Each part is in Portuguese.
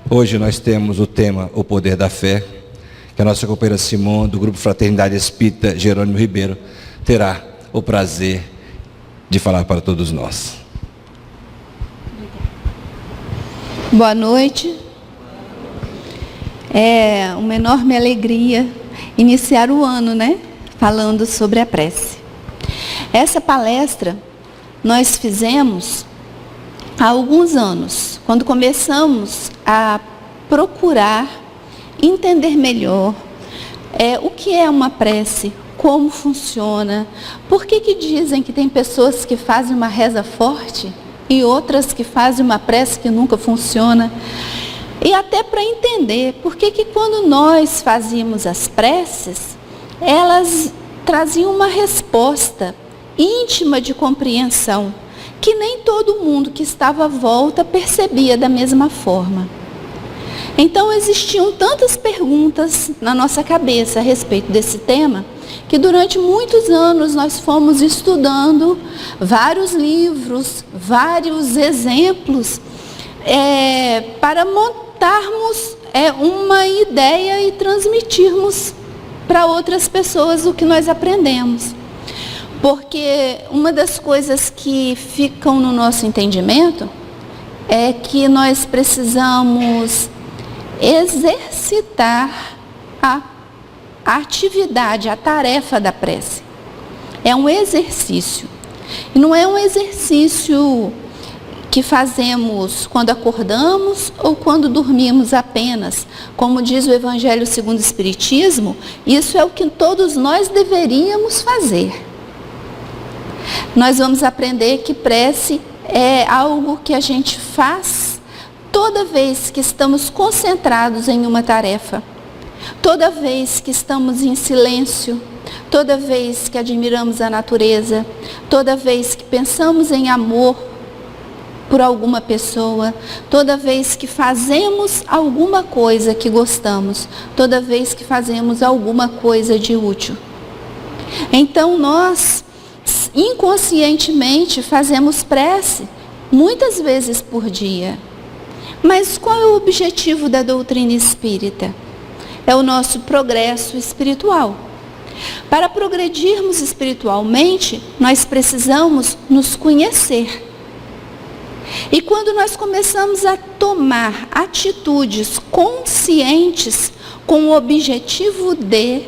Hoje nós temos o tema O Poder da Fé, que a nossa companheira Simone, do Grupo Fraternidade Espírita Jerônimo Ribeiro, terá o prazer de falar para todos nós. Boa noite. É uma enorme alegria iniciar o ano, falando sobre a prece. Essa palestra nós fizemos há alguns anos, quando começamos a procurar entender melhor o que é uma prece, como funciona, por que dizem que tem pessoas que fazem uma reza forte e outras que fazem uma prece que nunca funciona. E até para entender por que quando nós fazíamos as preces, elas traziam uma resposta íntima de compreensão, que nem todo mundo que estava à volta percebia da mesma forma. Então existiam tantas perguntas na nossa cabeça a respeito desse tema, que durante muitos anos nós fomos estudando vários livros, vários exemplos, para montarmos uma ideia e transmitirmos para outras pessoas o que nós aprendemos. Porque uma das coisas que ficam no nosso entendimento é que nós precisamos exercitar a atividade, a tarefa da prece. É um exercício. E não é um exercício que fazemos quando acordamos ou quando dormimos apenas. Como diz o Evangelho segundo o Espiritismo, isso é o que todos nós deveríamos fazer. Nós vamos aprender que prece é algo que a gente faz toda vez que estamos concentrados em uma tarefa, toda vez que estamos em silêncio, toda vez que admiramos a natureza, toda vez que pensamos em amor por alguma pessoa, toda vez que fazemos alguma coisa que gostamos, toda vez que fazemos alguma coisa de útil. Então nós inconscientemente fazemos prece muitas vezes por dia. Mas qual é o objetivo da doutrina espírita? É o nosso progresso espiritual. Para progredirmos espiritualmente, nós precisamos nos conhecer. E quando nós começamos a tomar atitudes conscientes com o objetivo de,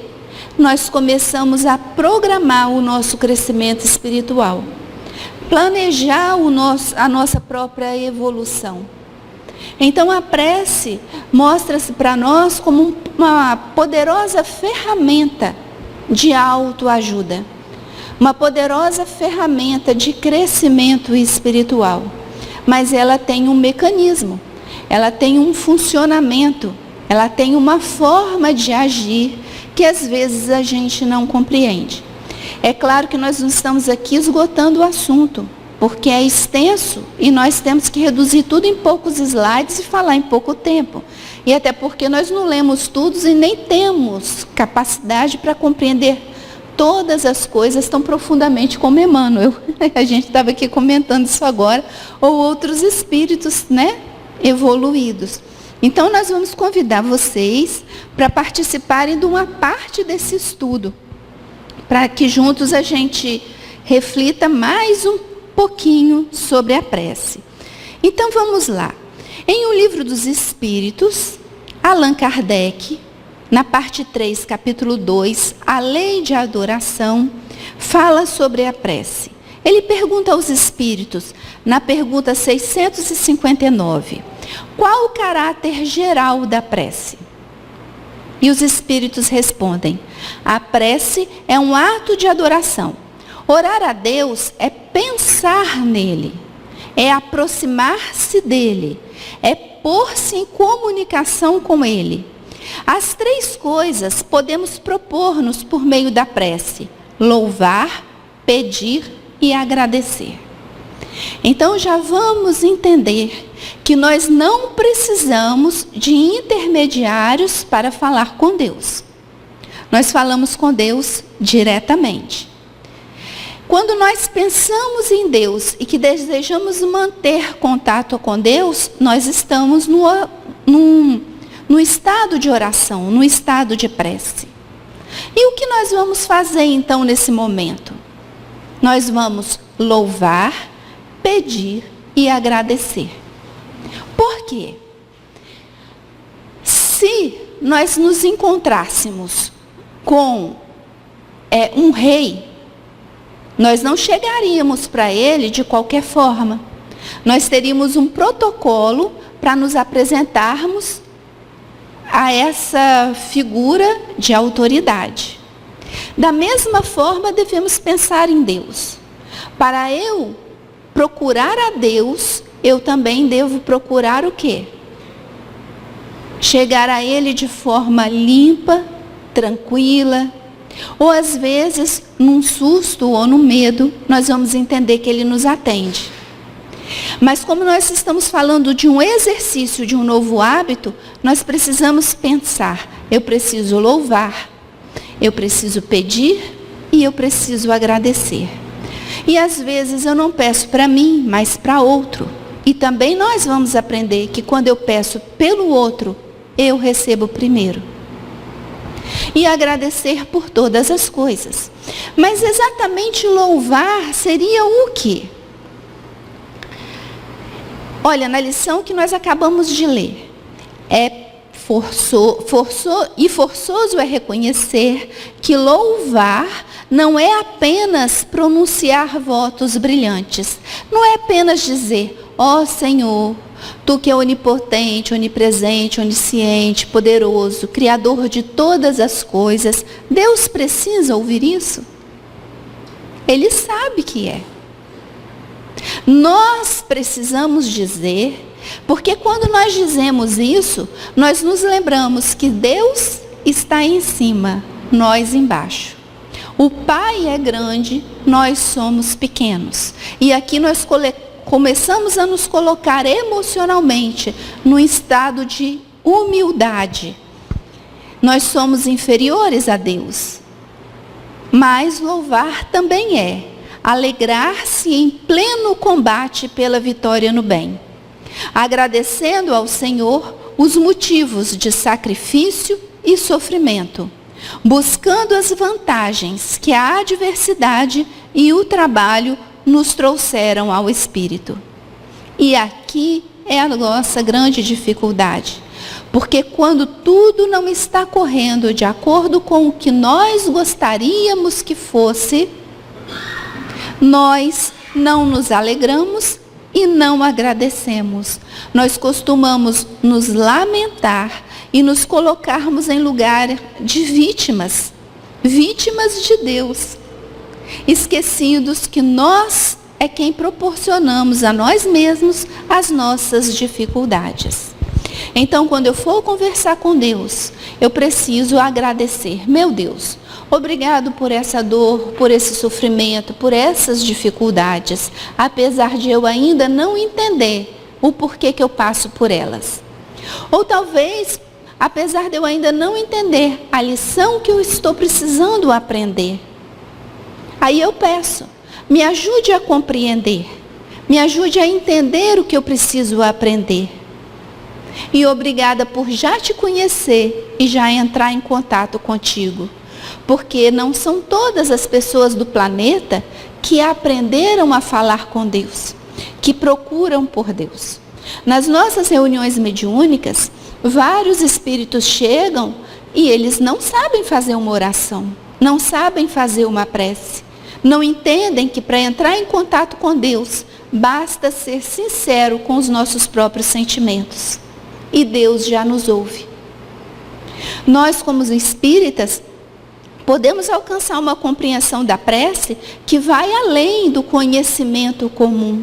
nós começamos a programar o nosso crescimento espiritual, planejar a nossa própria evolução. Então a prece mostra-se para nós como uma poderosa ferramenta de autoajuda, uma poderosa ferramenta de crescimento espiritual. Mas ela tem um mecanismo, ela tem um funcionamento, ela tem uma forma de agir que às vezes a gente não compreende. É claro que nós não estamos aqui esgotando o assunto, porque é extenso e nós temos que reduzir tudo em poucos slides e falar em pouco tempo. E até porque nós não lemos tudo e nem temos capacidade para compreender todas as coisas tão profundamente como Emmanuel. A gente estava aqui comentando isso agora, ou outros espíritos, evoluídos. Então nós vamos convidar vocês para participarem de uma parte desse estudo, para que juntos a gente reflita mais um pouquinho sobre a prece. Então vamos lá. Em O Livro dos Espíritos, Allan Kardec, na parte 3, capítulo 2, a lei de adoração, fala sobre a prece. Ele pergunta aos espíritos, na pergunta 659, qual o caráter geral da prece? E os espíritos respondem, a prece é um ato de adoração. Orar a Deus é pensar nele, é aproximar-se dele, é pôr-se em comunicação com ele. As três coisas podemos propor-nos por meio da prece: louvar, pedir e agradecer. Então já vamos entender que nós não precisamos de intermediários para falar com Deus. Nós falamos com Deus diretamente. Quando nós pensamos em Deus e que desejamos manter contato com Deus, nós estamos num estado de oração, num estado de prece. E o que nós vamos fazer então nesse momento? Nós vamos louvar, pedir e agradecer. Por quê? Se nós nos encontrássemos com um rei, nós não chegaríamos para ele de qualquer forma. Nós teríamos um protocolo para nos apresentarmos a essa figura de autoridade. Da mesma forma, devemos pensar em Deus. Para eu procurar a Deus, eu também devo procurar o quê? Chegar a Ele de forma limpa, tranquila, ou às vezes, num susto ou no medo, nós vamos entender que Ele nos atende. Mas como nós estamos falando de um exercício, de um novo hábito, nós precisamos pensar, eu preciso louvar, eu preciso pedir e eu preciso agradecer. E às vezes eu não peço para mim, mas para outro. E também nós vamos aprender que quando eu peço pelo outro, eu recebo primeiro. E agradecer por todas as coisas. Mas exatamente louvar seria o quê? Olha, na lição que nós acabamos de ler, forçoso é reconhecer que louvar não é apenas pronunciar votos brilhantes. Não é apenas dizer, ó Senhor, Tu que é onipotente, onipresente, onisciente, poderoso, criador de todas as coisas. Deus precisa ouvir isso? Ele sabe que é. Nós precisamos dizer, porque quando nós dizemos isso, nós nos lembramos que Deus está em cima, nós embaixo. O Pai é grande, nós somos pequenos. E aqui nós começamos a nos colocar emocionalmente num estado de humildade. Nós somos inferiores a Deus. Mas louvar também é alegrar-se em pleno combate pela vitória no bem, agradecendo ao Senhor os motivos de sacrifício e sofrimento, buscando as vantagens que a adversidade e o trabalho nos trouxeram ao Espírito. E aqui é a nossa grande dificuldade, porque quando tudo não está correndo de acordo com o que nós gostaríamos que fosse, nós não nos alegramos e não agradecemos. Nós costumamos nos lamentar e nos colocarmos em lugar de vítimas de Deus, esquecidos que nós é quem proporcionamos a nós mesmos as nossas dificuldades. Então, quando eu for conversar com Deus, eu preciso agradecer. Meu Deus, obrigado por essa dor, por esse sofrimento, por essas dificuldades, apesar de eu ainda não entender o porquê que eu passo por elas. Ou talvez, apesar de eu ainda não entender a lição que eu estou precisando aprender. Aí eu peço, me ajude a compreender, me ajude a entender o que eu preciso aprender. E obrigada por já te conhecer e já entrar em contato contigo. Porque não são todas as pessoas do planeta que aprenderam a falar com Deus, que procuram por Deus. Nas nossas reuniões mediúnicas, vários espíritos chegam e eles não sabem fazer uma oração, não sabem fazer uma prece, não entendem que para entrar em contato com Deus, basta ser sincero com os nossos próprios sentimentos. E Deus já nos ouve. Nós, como espíritas, podemos alcançar uma compreensão da prece que vai além do conhecimento comum.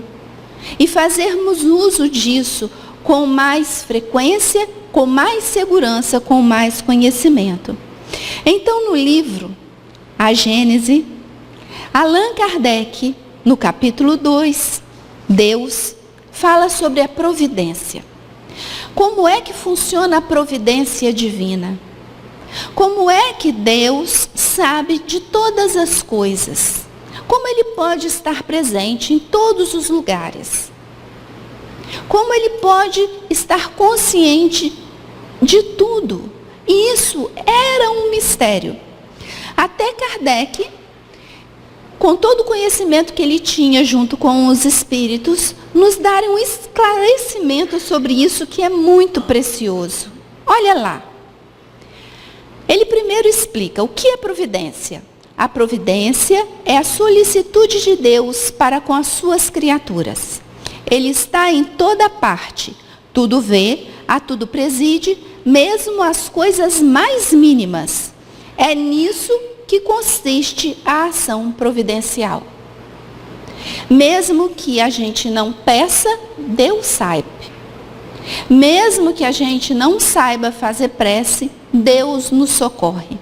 E fazermos uso disso com mais frequência, com mais segurança, com mais conhecimento. Então, no livro A Gênese, Allan Kardec, no capítulo 2, Deus, fala sobre a providência. Como é que funciona a providência divina? Como é que Deus sabe de todas as coisas? Como Ele pode estar presente em todos os lugares? Como ele pode estar consciente de tudo? E isso era um mistério. Até Kardec, com todo o conhecimento que ele tinha junto com os espíritos, nos darem um esclarecimento sobre isso que é muito precioso. Olha lá. Ele primeiro explica o que é providência. A providência é a solicitude de Deus para com as suas criaturas. Ele está em toda parte, tudo vê, a tudo preside, mesmo as coisas mais mínimas. É nisso que consiste a ação providencial. Mesmo que a gente não peça, Deus sabe. Mesmo que a gente não saiba fazer prece, Deus nos socorre.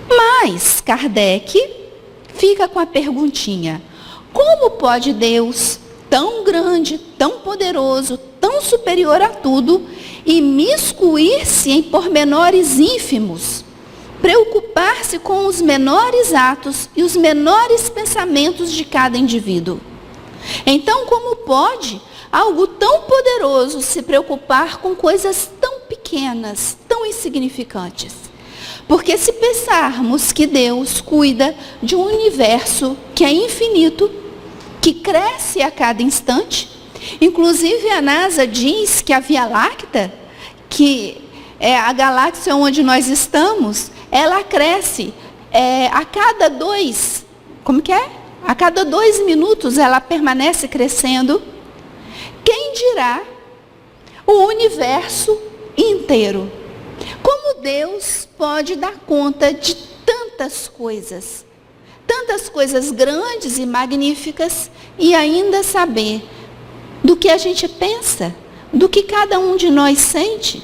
Mas Kardec fica com a perguntinha: como pode Deus, tão grande, tão poderoso, tão superior a tudo, imiscuir-se em pormenores ínfimos, preocupar-se com os menores atos e os menores pensamentos de cada indivíduo? Então, como pode algo tão poderoso se preocupar com coisas tão pequenas, tão insignificantes? Porque se pensarmos que Deus cuida de um universo que é infinito, que cresce a cada instante, inclusive a NASA diz que a Via Láctea, que é a galáxia onde nós estamos, ela cresce a cada a cada 2 minutos ela permanece crescendo. Quem dirá o universo inteiro? Como Deus pode dar conta de tantas coisas grandes e magníficas, e ainda saber do que a gente pensa, do que cada um de nós sente?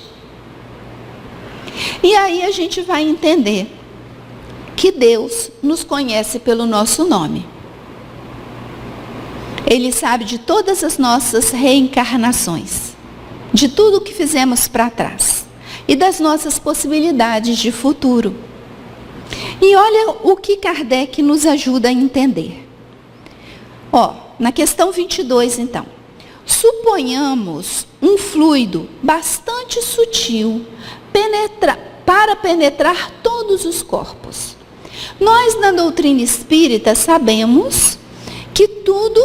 E aí a gente vai entender que Deus nos conhece pelo nosso nome. Ele sabe de todas as nossas reencarnações, de tudo o que fizemos para trás e das nossas possibilidades de futuro. E olha o que Kardec nos ajuda a entender. Na questão 22, então. Suponhamos um fluido bastante sutil para penetrar todos os corpos. Nós, na doutrina espírita, sabemos que tudo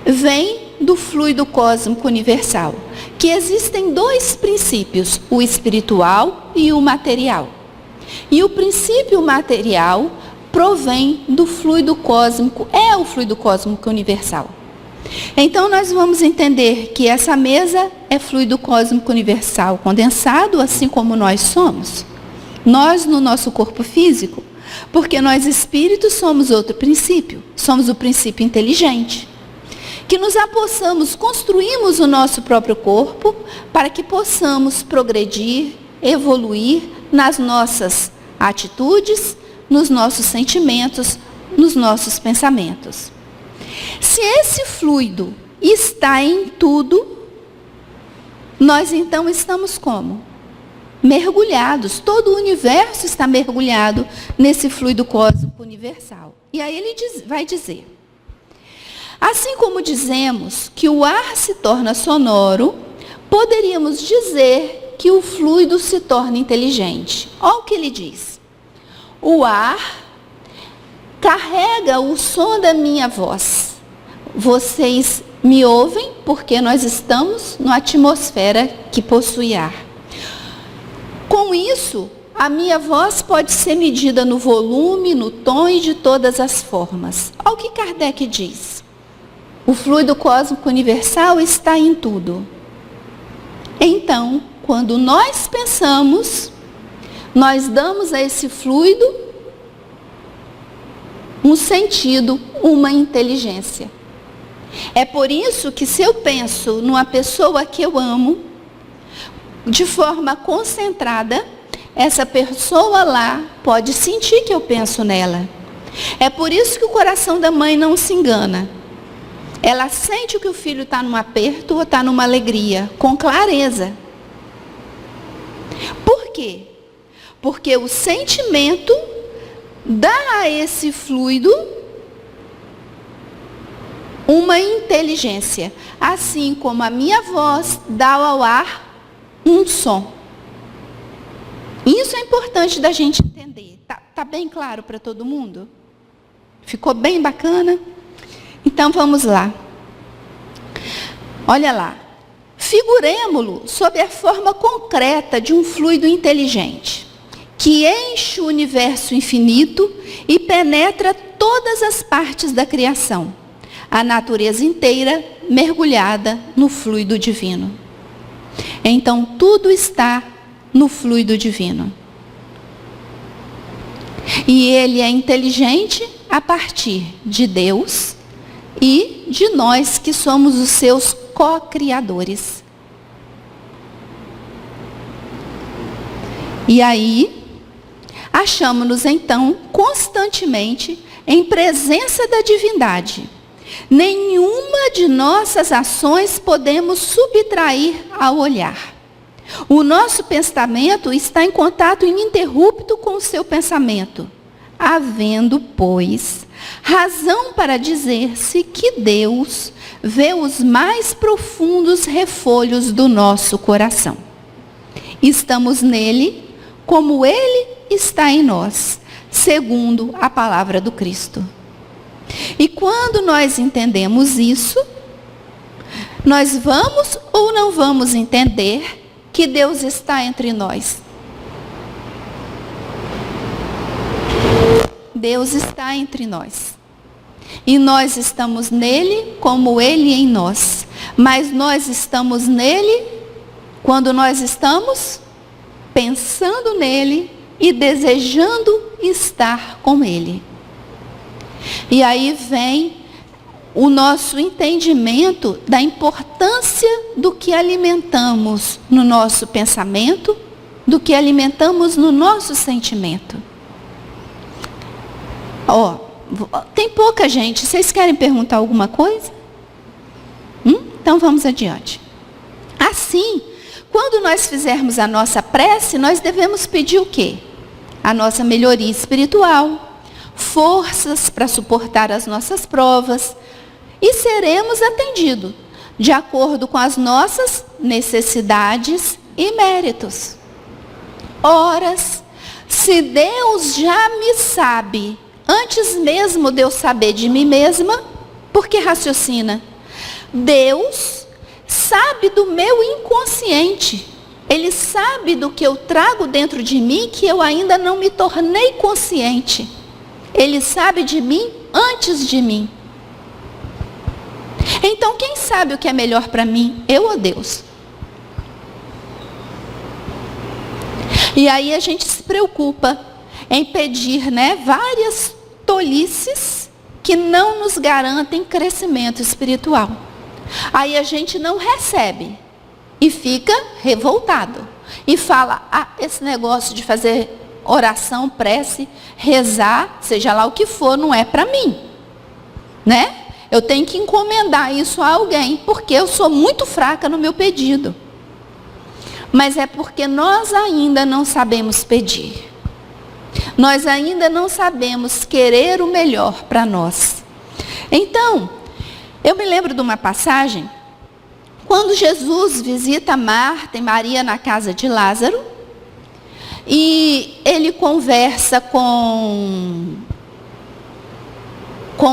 vem do fluido cósmico universal, que existem 2 princípios, o espiritual e o material. E o princípio material provém do fluido cósmico, é o fluido cósmico universal. Então nós vamos entender que essa mesa é fluido cósmico universal condensado, assim como nós somos. Nós no nosso corpo físico, porque nós espíritos somos outro princípio, somos o princípio inteligente. Que nos apossamos, construímos o nosso próprio corpo para que possamos progredir, evoluir nas nossas atitudes, nos nossos sentimentos, nos nossos pensamentos. Se esse fluido está em tudo, nós então estamos como? Mergulhados. Todo o universo está mergulhado nesse fluido cósmico universal. E aí ele vai dizer: assim como dizemos que o ar se torna sonoro, poderíamos dizer que o fluido se torna inteligente. Olha o que ele diz. O ar carrega o som da minha voz. Vocês me ouvem porque nós estamos numa atmosfera que possui ar. Com isso, a minha voz pode ser medida no volume, no tom e de todas as formas. Olha o que Kardec diz. O fluido cósmico universal está em tudo. Então, quando nós pensamos, nós damos a esse fluido um sentido, uma inteligência. É por isso que se eu penso numa pessoa que eu amo, de forma concentrada, essa pessoa lá pode sentir que eu penso nela. É por isso que o coração da mãe não se engana. Ela sente que o filho está num aperto ou está numa alegria, com clareza. Por quê? Porque o sentimento dá a esse fluido uma inteligência, assim como a minha voz dá ao ar um som. Isso é importante da gente entender. Tá bem claro para todo mundo? Ficou bem bacana? Então vamos lá. Olha lá. Figuremo-lo sob a forma concreta de um fluido inteligente, que enche o universo infinito e penetra todas as partes da criação, a natureza inteira mergulhada no fluido divino. Então tudo está no fluido divino. E ele é inteligente a partir de Deus e de nós que somos os seus co-criadores. E aí, achamos-nos então constantemente em presença da divindade. Nenhuma de nossas ações podemos subtrair ao olhar. O nosso pensamento está em contato ininterrupto com o seu pensamento, havendo, pois, razão para dizer-se que Deus vê os mais profundos refolhos do nosso coração. Estamos nele como ele está em nós, segundo a palavra do Cristo. E quando nós entendemos isso, nós vamos ou não vamos entender que Deus está entre nós? Deus está entre nós. E nós estamos nele como ele em nós. Mas nós estamos nele quando nós estamos pensando nele e desejando estar com ele. E aí vem o nosso entendimento da importância do que alimentamos no nosso pensamento, do que alimentamos no nosso sentimento. Tem pouca gente. Vocês querem perguntar alguma coisa? Então vamos adiante. Assim, quando nós fizermos a nossa prece, nós devemos pedir o quê? A nossa melhoria espiritual, forças para suportar as nossas provas, e seremos atendidos de acordo com as nossas necessidades e méritos. Ora, se Deus já me sabe, antes mesmo de eu saber de mim mesma, por que raciocina? Deus sabe do meu inconsciente. Ele sabe do que eu trago dentro de mim que eu ainda não me tornei consciente. Ele sabe de mim antes de mim. Então, quem sabe o que é melhor para mim? Eu ou Deus? E aí a gente se preocupa em pedir, várias tolices que não nos garantem crescimento espiritual. Aí a gente não recebe e fica revoltado. E fala, esse negócio de fazer oração, prece, rezar, seja lá o que for, não é para mim. Eu tenho que encomendar isso a alguém, porque eu sou muito fraca no meu pedido. Mas é porque nós ainda não sabemos pedir. Nós ainda não sabemos querer o melhor para nós. Então, eu me lembro de uma passagem, quando Jesus visita Marta e Maria na casa de Lázaro, e ele conversa com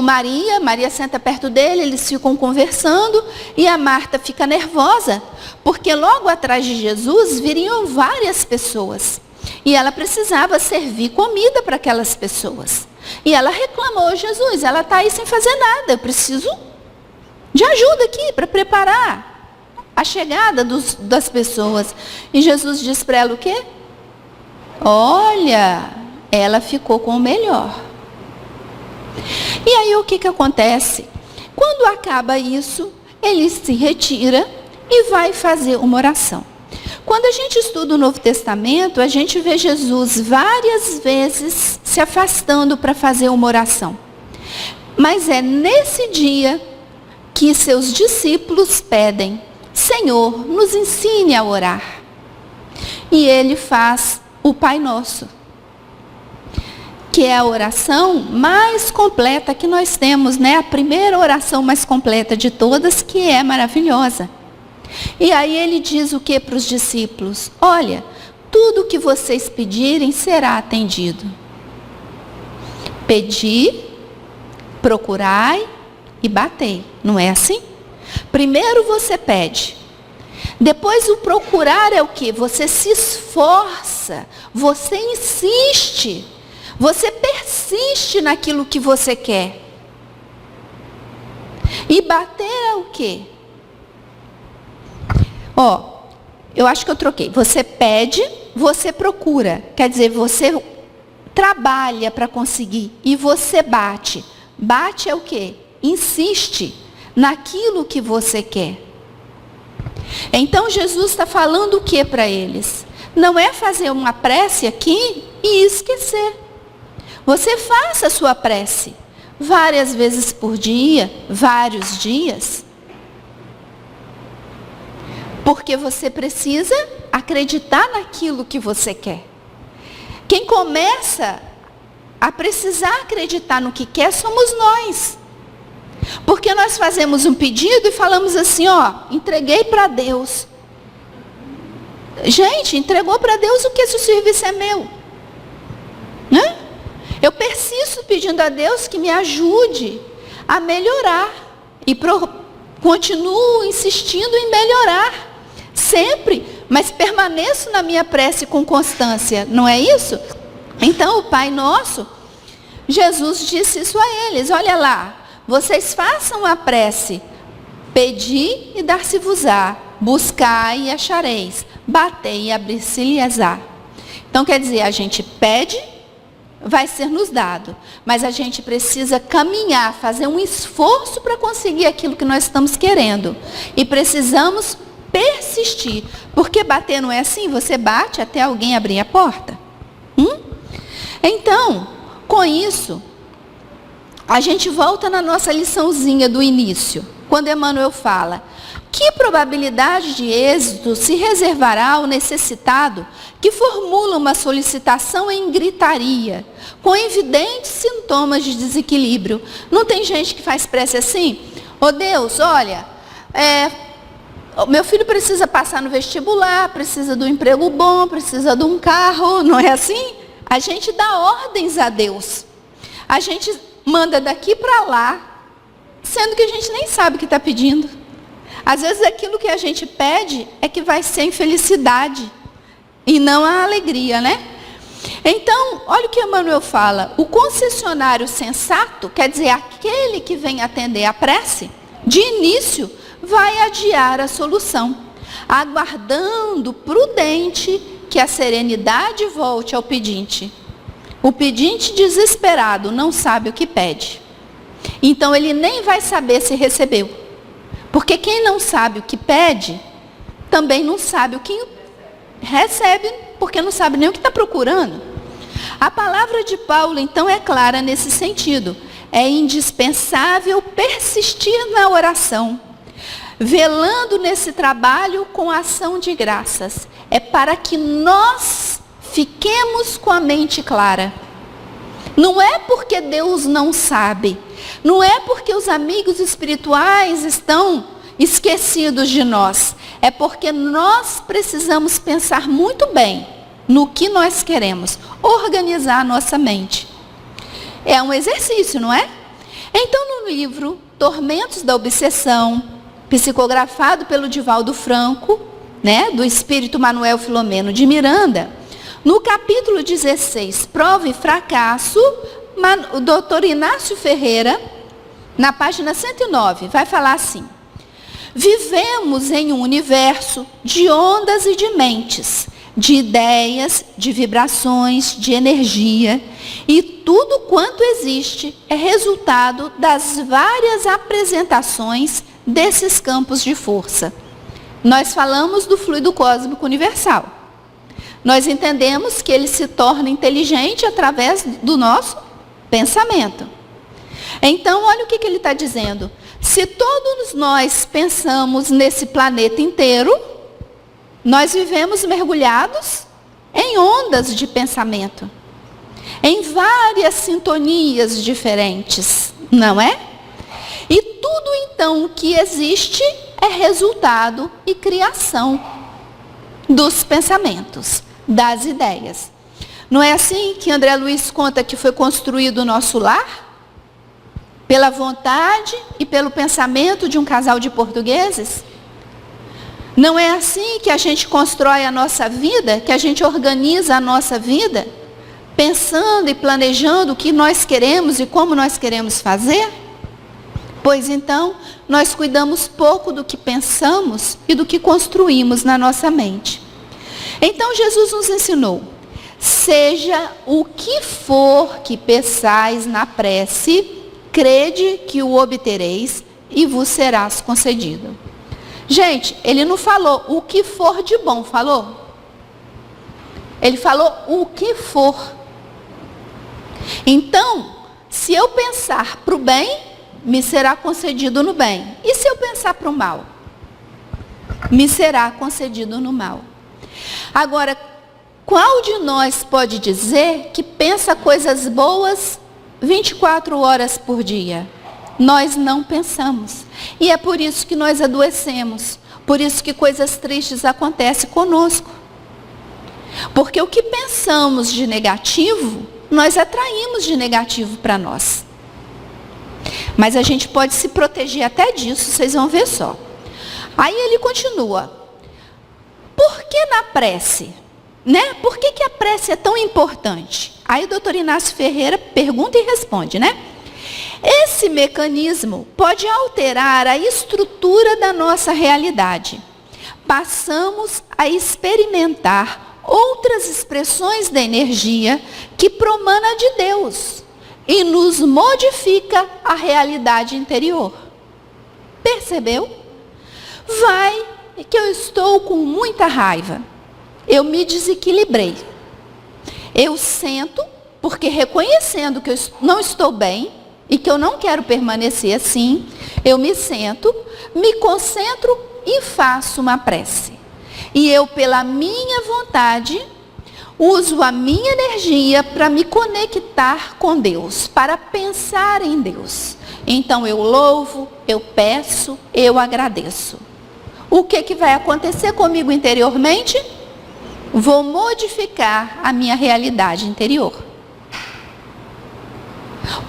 Maria, Maria senta perto dele, eles ficam conversando, e a Marta fica nervosa, porque logo atrás de Jesus viriam várias pessoas, e ela precisava servir comida para aquelas pessoas. E ela reclamou, Jesus, ela está aí sem fazer nada, eu preciso de ajuda aqui para preparar a chegada das pessoas. E Jesus diz para ela o quê? Olha, ela ficou com o melhor. E aí o que acontece? Quando acaba isso, ele se retira e vai fazer uma oração. Quando a gente estuda o Novo Testamento, a gente vê Jesus várias vezes se afastando para fazer uma oração. Mas é nesse dia que seus discípulos pedem, Senhor, nos ensine a orar. E ele faz o Pai Nosso. que é a oração mais completa que nós temos, né? A primeira oração mais completa de todas, que é maravilhosa. E aí ele diz o que para os discípulos? Olha, tudo o que vocês pedirem será atendido. Pedi, procurai e batei. Não é assim? Primeiro você pede. Depois o procurar é o quê? Você se esforça, você insiste, você persiste naquilo que você quer. E bater é o quê? Eu acho que eu troquei. Você pede, você procura. Quer dizer, você trabalha para conseguir e você bate. Bate é o quê? Insiste naquilo que você quer. Então Jesus está falando o que para eles? Não é fazer uma prece aqui e esquecer. Você faça a sua prece várias vezes por dia, vários dias. Porque você precisa acreditar naquilo que você quer. Quem começa a precisar acreditar no que quer somos nós. Porque nós fazemos um pedido e falamos assim, entreguei para Deus. Gente, entregou para Deus o que se o serviço é meu? Né? Eu persisto pedindo a Deus que me ajude a melhorar. E continuo insistindo em melhorar. Sempre. Mas permaneço na minha prece com constância. Não é isso? Então o Pai Nosso, Jesus disse isso a eles. Olha lá. Vocês façam a prece, pedi e dar-se-vos-á, buscai e achareis, batei e abrir-se-lhes-á. Então quer dizer, a gente pede, vai ser nos dado, mas a gente precisa caminhar, fazer um esforço para conseguir aquilo que nós estamos querendo. E precisamos persistir, porque bater não é assim, você bate até alguém abrir a porta. Então, com isso, a gente volta na nossa liçãozinha do início, quando Emmanuel fala: que probabilidade de êxito se reservará ao necessitado que formula uma solicitação em gritaria, com evidentes sintomas de desequilíbrio? Não tem gente que faz prece assim? Deus, olha, meu filho precisa passar no vestibular, precisa de um emprego bom, precisa de um carro, não é assim? A gente dá ordens a Deus. A gente manda daqui para lá, sendo que a gente nem sabe o que está pedindo. Às vezes aquilo que a gente pede é que vai ser infelicidade e não a alegria, né? Então, olha o que Emmanuel fala. O concessionário sensato, quer dizer, aquele que vem atender a prece, de início vai adiar a solução, aguardando prudente que a serenidade volte ao pedinte. O pedinte desesperado não sabe o que pede. Então ele nem vai saber se recebeu. Porque quem não sabe o que pede, também não sabe o que recebe, porque não sabe nem o que está procurando. A palavra de Paulo, então, é clara nesse sentido. É indispensável persistir na oração, velando nesse trabalho com ação de graças. É para que nós fiquemos com a mente clara. Não é porque Deus não sabe. Não é porque os amigos espirituais estão esquecidos de nós. É porque nós precisamos pensar muito bem no que nós queremos. Organizar a nossa mente. É um exercício, não é? Então, no livro Tormentos da Obsessão, psicografado pelo Divaldo Franco, né, do Espírito Manuel Filomeno de Miranda, no capítulo 16, Prova e Fracasso, o doutor Inácio Ferreira, na página 109, vai falar assim: vivemos em um universo de ondas e de mentes, de ideias, de vibrações, de energia, e tudo quanto existe é resultado das várias apresentações desses campos de força. Nós falamos do fluido cósmico universal. Nós entendemos que ele se torna inteligente através do nosso pensamento. Então, olha o que ele está dizendo. Se todos nós pensamos nesse planeta inteiro, nós vivemos mergulhados em ondas de pensamento. em várias sintonias diferentes, não é? E tudo então que existe é resultado e criação dos pensamentos, das ideias. Não é assim que André Luiz conta que foi construído o nosso lar? Pela vontade e pelo pensamento de um casal de portugueses? Não é assim que a gente constrói a nossa vida, que a gente organiza a nossa vida, pensando e planejando o que nós queremos e como nós queremos fazer? Pois então, nós cuidamos pouco do que pensamos e do que construímos na nossa mente. Então, Jesus nos ensinou: seja o que for que peçais na prece, crede que o obtereis e vos serás concedido. Gente, ele não falou o que for de bom, falou? Ele falou o que for. Então, se eu pensar para o bem, me será concedido no bem. E se eu pensar para o mal? Me será concedido no mal. Agora, qual de nós pode dizer que pensa coisas boas 24 horas por dia? Nós não pensamos. E é por isso que nós adoecemos. Por isso que coisas tristes acontecem conosco. Porque o que pensamos de negativo, nós atraímos de negativo para nós. Mas a gente pode se proteger até disso, vocês vão ver só. Aí ele continua. Por que na prece? Né? Por que a prece é tão importante? Aí o doutor Inácio Ferreira pergunta e responde, né? Esse mecanismo pode alterar a estrutura da nossa realidade. Passamos a experimentar outras expressões da energia que promana de Deus e nos modifica a realidade interior. Percebeu? Vai que eu estou com muita raiva. Eu me desequilibrei. Eu sento, porque reconhecendo que eu não estou bem e que eu não quero permanecer assim, eu me sento, me concentro e faço uma prece. E eu, pela minha vontade, uso a minha energia para me conectar com Deus, para pensar em Deus. Então eu louvo, eu peço, eu agradeço. O que vai acontecer comigo interiormente? Vou modificar a minha realidade interior.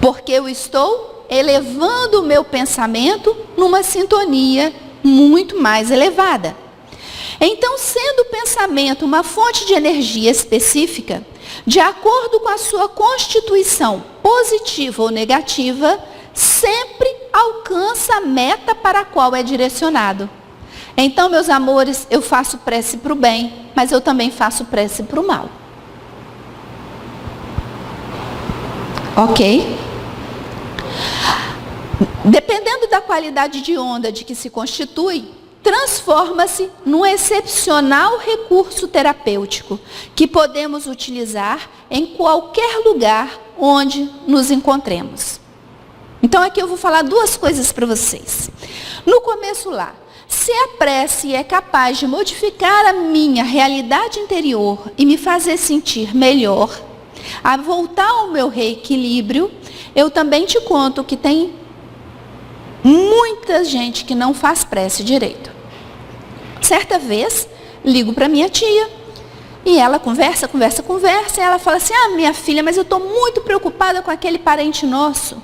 Porque eu estou elevando o meu pensamento numa sintonia muito mais elevada. Então, sendo o pensamento uma fonte de energia específica, de acordo com a sua constituição positiva ou negativa, sempre alcança a meta para a qual é direcionado. Então, meus amores, eu faço prece para o bem, mas eu também faço prece para o mal. Ok? Dependendo da qualidade de onda de que se constitui, transforma-se num excepcional recurso terapêutico que podemos utilizar em qualquer lugar onde nos encontremos. Então, aqui eu vou falar duas coisas para vocês. No começo lá, se a prece é capaz de modificar a minha realidade interior e me fazer sentir melhor, a voltar ao meu reequilíbrio, eu também te conto que tem muita gente que não faz prece direito. Certa vez, ligo para minha tia e ela conversa, e ela fala assim: ah, minha filha, mas eu estou muito preocupada com aquele parente nosso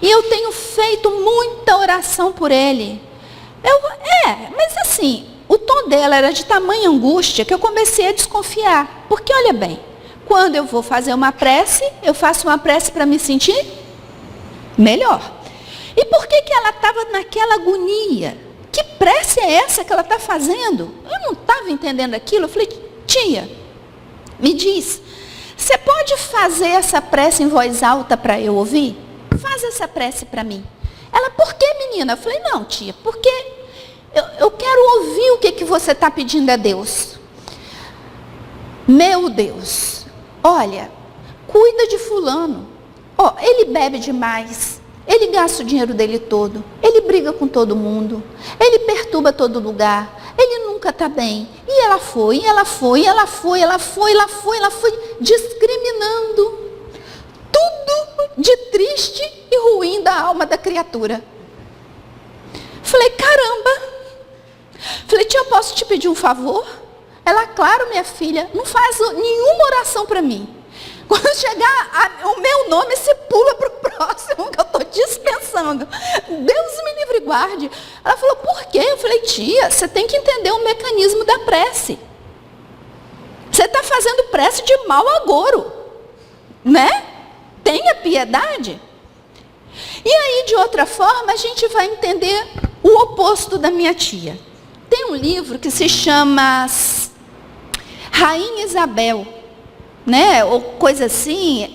e eu tenho feito muita oração por ele. Mas assim, o tom dela era de tamanha angústia que eu comecei a desconfiar. Porque olha bem, quando eu vou fazer uma prece, eu faço uma prece para me sentir melhor. E por que ela estava naquela agonia? Que prece é essa que ela está fazendo? Eu não estava entendendo aquilo. Eu falei: tia, me diz, você pode fazer essa prece em voz alta para eu ouvir? Faz essa prece para mim. Ela: por que, menina? Eu falei: não, tia, porque eu quero ouvir o que você está pedindo a Deus. Meu Deus, olha, cuida de fulano. Ele bebe demais. Ele gasta o dinheiro dele todo. Ele briga com todo mundo. Ele perturba todo lugar. Ele nunca está bem. E ela foi discriminando de triste e ruim da alma da criatura. Falei, caramba. Falei, tia, eu posso te pedir um favor? Ela, claro, minha filha, não faz nenhuma oração para mim. Quando chegar o meu nome, você pula para o próximo, que eu estou dispensando. Deus me livre e guarde. Ela falou, por quê? Eu falei, tia, você tem que entender o mecanismo da prece. Você está fazendo prece de mau agouro, né? Tenha piedade. E aí, de outra forma, a gente vai entender o oposto da minha tia. Tem um livro que se chama Rainha Isabel, né? Ou coisa assim,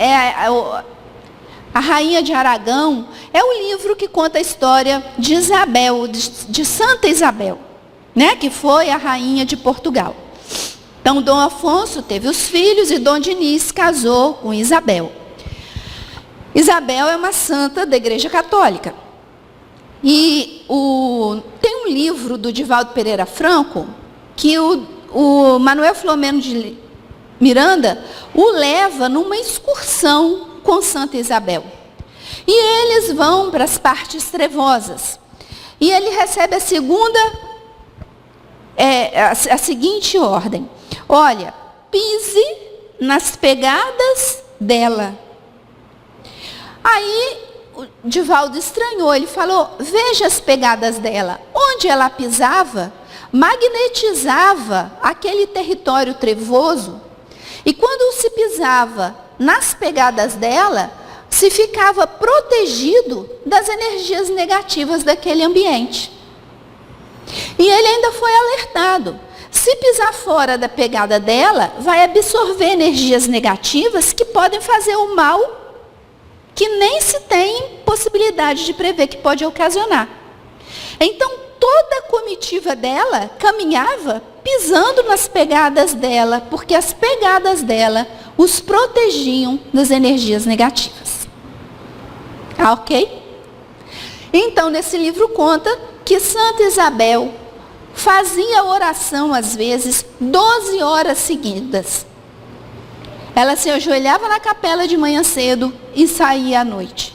a Rainha de Aragão. É um livro que conta a história de Isabel, de Santa Isabel, né? Que foi a rainha de Portugal. Então, Dom Afonso teve os filhos e Dom Diniz casou com Isabel. Isabel é uma santa da Igreja Católica. E tem um livro do Divaldo Pereira Franco que o Manuel Filomeno de Miranda o leva numa excursão com Santa Isabel. E eles vão para as partes trevosas. E ele recebe a seguinte ordem. Olha, pise nas pegadas dela. Aí o Divaldo estranhou, ele falou, veja as pegadas dela. Onde ela pisava, magnetizava aquele território trevoso. E quando se pisava nas pegadas dela, se ficava protegido das energias negativas daquele ambiente. E ele ainda foi alertado. Se pisar fora da pegada dela, vai absorver energias negativas que podem fazer o mal que nem se tem possibilidade de prever que pode ocasionar. Então, toda a comitiva dela caminhava pisando nas pegadas dela, porque as pegadas dela os protegiam das energias negativas. Ok? Então, nesse livro conta que Santa Isabel fazia oração, às vezes, 12 horas seguidas. Ela se ajoelhava na capela de manhã cedo e saía à noite.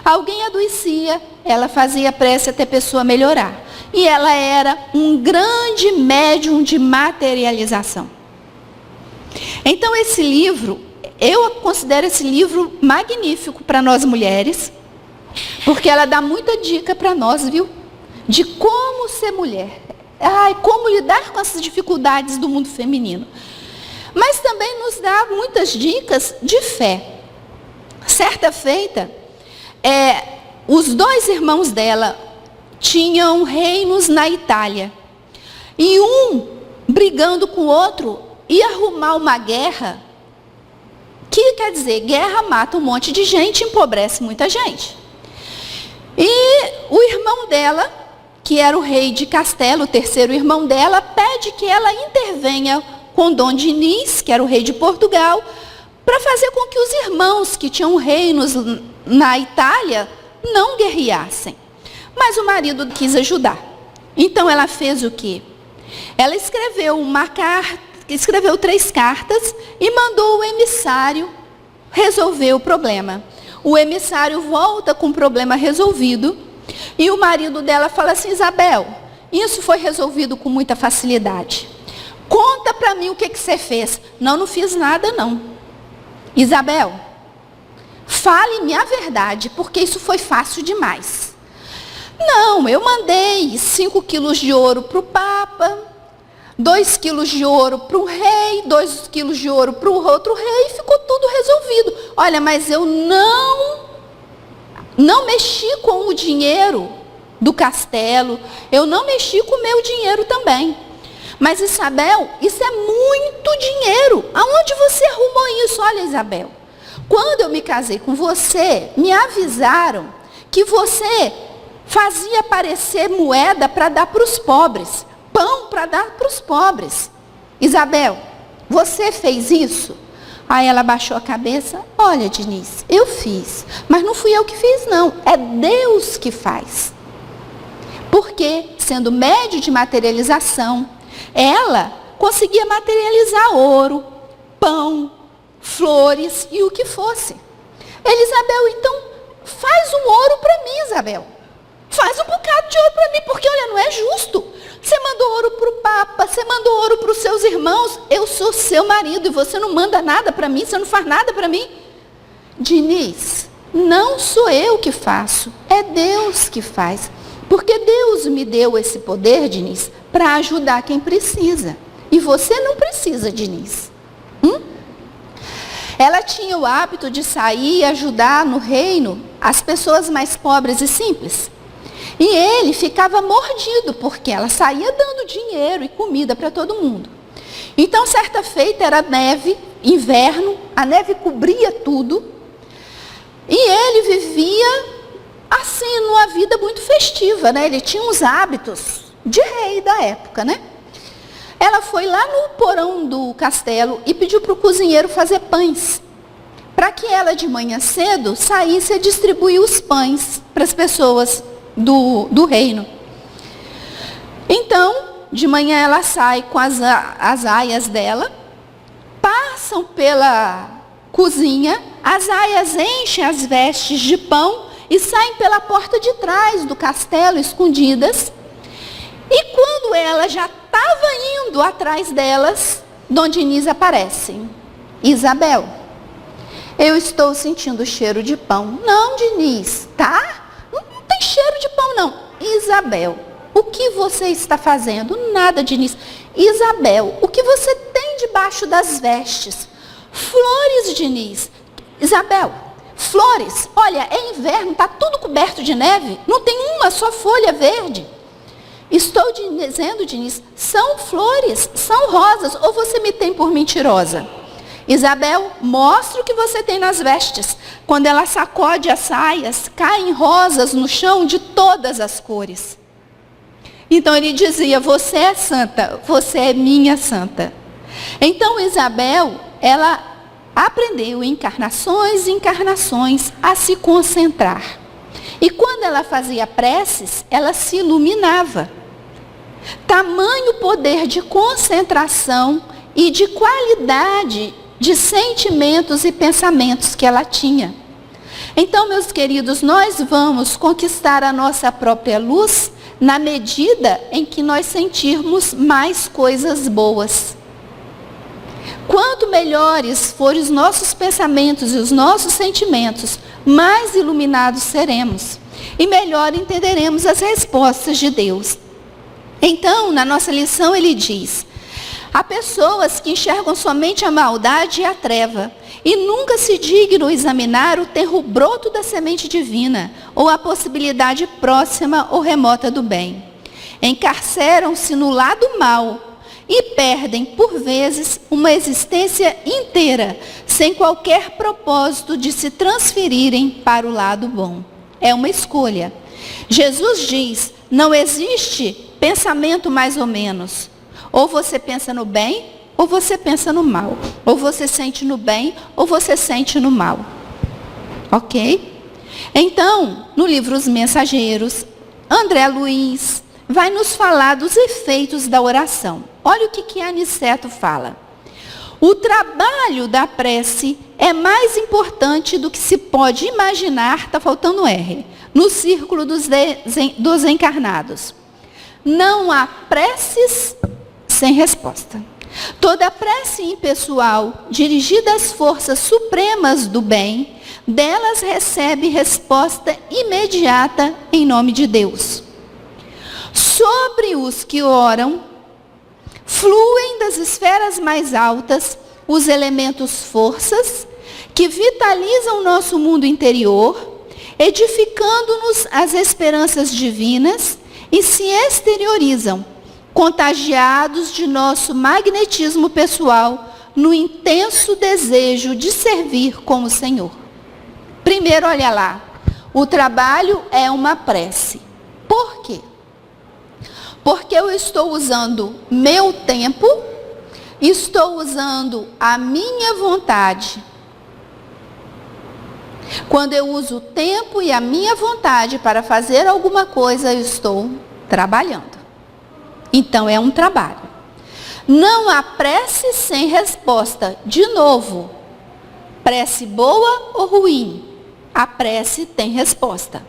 Alguém adoecia, ela fazia prece até a pessoa melhorar. E ela era um grande médium de materialização. Então, esse livro, eu considero esse livro magnífico para nós mulheres, porque ela dá muita dica para nós, viu? De como ser mulher. Como lidar com essas dificuldades do mundo feminino. Mas também nos dá muitas dicas de fé. Certa feita, os dois irmãos dela tinham reinos na Itália. E um, brigando com o outro, ia arrumar uma guerra. Que quer dizer, guerra mata um monte de gente, empobrece muita gente. E o irmão dela, que era o rei de Castelo, o terceiro irmão dela, pede que ela intervenha com Dom Diniz, que era o rei de Portugal, para fazer com que os irmãos que tinham reinos na Itália não guerreassem. Mas o marido quis ajudar. Então ela fez o quê? Ela escreveu 3 cartas e mandou o emissário resolver o problema. O emissário volta com o problema resolvido e o marido dela fala assim, Isabel, isso foi resolvido com muita facilidade. Conta para mim o que você fez. Não fiz nada não. Isabel, fale-me a verdade, porque isso foi fácil demais. Não, eu mandei 5 quilos de ouro para o Papa, 2 quilos de ouro para um rei, 2 quilos de ouro para o outro rei, e ficou tudo resolvido. Olha, mas eu não mexi com o dinheiro do castelo, eu não mexi com o meu dinheiro também. Mas Isabel, isso é muito dinheiro. Aonde você arrumou isso? Olha, Isabel, quando eu me casei com você, me avisaram que você fazia aparecer moeda para dar para os pobres, pão para dar para os pobres. Isabel, você fez isso? Aí ela baixou a cabeça, olha, Diniz, eu fiz, mas não fui eu que fiz não, é Deus que faz. Porque, sendo médio de materialização, ela conseguia materializar ouro, pão, flores e o que fosse. Elisabel, então, faz um ouro para mim, Isabel. Faz um bocado de ouro para mim, porque, olha, não é justo. Você mandou ouro para o Papa, você mandou ouro para os seus irmãos. Eu sou seu marido e você não manda nada para mim, você não faz nada para mim. Diniz, não sou eu que faço, é Deus que faz. Porque Deus me deu esse poder, Diniz, para ajudar quem precisa. E você não precisa, Diniz. Ela tinha o hábito de sair e ajudar no reino as pessoas mais pobres e simples. E ele ficava mordido, porque ela saía dando dinheiro e comida para todo mundo. Então, certa feita, era neve, inverno, a neve cobria tudo. E ele vivia, assim, numa vida muito festiva, né? Ele tinha uns hábitos de rei da época, né? Ela foi lá no porão do castelo e pediu para o cozinheiro fazer pães, para que ela, de manhã cedo, saísse a distribuir os pães para as pessoas do reino. Então, de manhã ela sai com as aias dela, passam pela cozinha, as aias enchem as vestes de pão e saem pela porta de trás do castelo, escondidas. E quando ela já estava indo atrás delas, Dom Diniz aparece. Isabel, eu estou sentindo o cheiro de pão. Não, Diniz, tá? Não tem cheiro de pão, não. Isabel, o que você está fazendo? Nada, Diniz. Isabel, o que você tem debaixo das vestes? Flores, Diniz. Isabel, flores. Olha, é inverno, está tudo coberto de neve. Não tem uma só folha verde. Estou dizendo, Diniz, são flores, são rosas. Ou você me tem por mentirosa? Isabel, mostra o que você tem nas vestes. Quando ela sacode as saias, caem rosas no chão de todas as cores. Então ele dizia, você é santa, você é minha santa. Então Isabel, ela aprendeu encarnações e encarnações a se concentrar. E quando ela fazia preces, ela se iluminava. Tamanho poder de concentração e de qualidade de sentimentos e pensamentos que ela tinha. Então, meus queridos, nós vamos conquistar a nossa própria luz na medida em que nós sentirmos mais coisas boas. Quanto melhores forem os nossos pensamentos e os nossos sentimentos, mais iluminados seremos e melhor entenderemos as respostas de Deus. Então, na nossa lição, ele diz: há pessoas que enxergam somente a maldade e a treva e nunca se dignam examinar o tenro broto da semente divina ou a possibilidade próxima ou remota do bem. Encarceram-se no lado mal e perdem, por vezes, uma existência inteira, sem qualquer propósito de se transferirem para o lado bom. É uma escolha. Jesus diz, não existe pensamento mais ou menos. Ou você pensa no bem, ou você pensa no mal. Ou você sente no bem, ou você sente no mal. Ok? Então, no livro Os Mensageiros, André Luiz vai nos falar dos efeitos da oração. Olha o que Aniceto fala. O trabalho da prece é mais importante do que se pode imaginar, está faltando R, no círculo dos encarnados. Não há preces sem resposta. Toda prece impessoal, dirigida às forças supremas do bem, delas recebe resposta imediata em nome de Deus. Sobre os que oram, fluem das esferas mais altas os elementos forças que vitalizam nosso mundo interior, edificando-nos as esperanças divinas e se exteriorizam, contagiados de nosso magnetismo pessoal no intenso desejo de servir como o Senhor. Primeiro, olha lá, o trabalho é uma prece. Por quê? Porque eu estou usando meu tempo, estou usando a minha vontade. Quando eu uso o tempo e a minha vontade para fazer alguma coisa, eu estou trabalhando. Então, é um trabalho. Não há prece sem resposta. De novo, prece boa ou ruim, a prece tem resposta.